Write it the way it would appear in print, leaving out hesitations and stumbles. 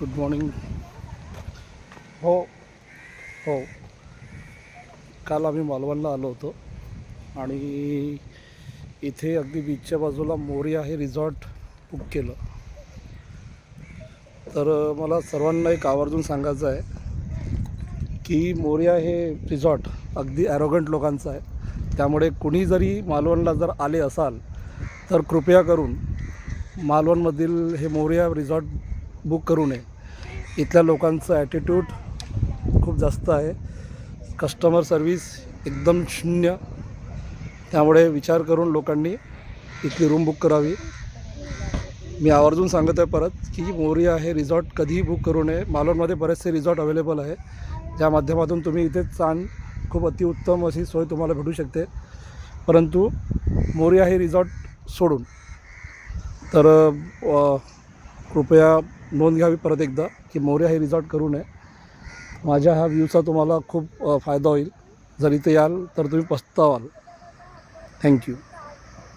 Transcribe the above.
Good morning. हो हो काल आम्ही मालवणला आलो होतो आणि इथे अगदी बीचच्या बाजूला मोरिया हे रिसॉर्ट बुक केलं. तर मला सर्वांना एक आवर्जून सांगायचं आहे की मोरिया हे रिसॉर्ट अगदी ॲरोगंट लोकांचं आहे. त्यामुळे कुणी जरी मालवणला जर आले असाल तर कृपया करून मालवणमधील हे मोरिया रिसॉर्ट बुक करू नये. इथल्या लोकांचं ॲटिट्यूड खूप जास्त आहे, कस्टमर सर्व्हिस एकदम शून्य. त्यामुळे विचार करून लोकांनी इथली रूम बुक करावी. मी आवर्जून सांगत आहे परत की मोरिया हे रिसॉर्ट कधीही बुक करू नये. मालवणमध्ये बरेचसे रिसॉर्ट अवेलेबल आहे, ज्या माध्यमातून तुम्ही इथे खूप अतिउत्तम अशी सोय तुम्हाला भेटू शकते. परंतु मोरिया हे रिसॉर्ट सोडून तर कृपया नोंद घ्यावी परत एकदा की मोरिया हे रिसॉर्ट करू नये. माझ्या ह्या व्ह्यूचा तुम्हाला खूप फायदा होईल. जर इथे याल तर तुम्ही पस्तावाल. थँक्यू.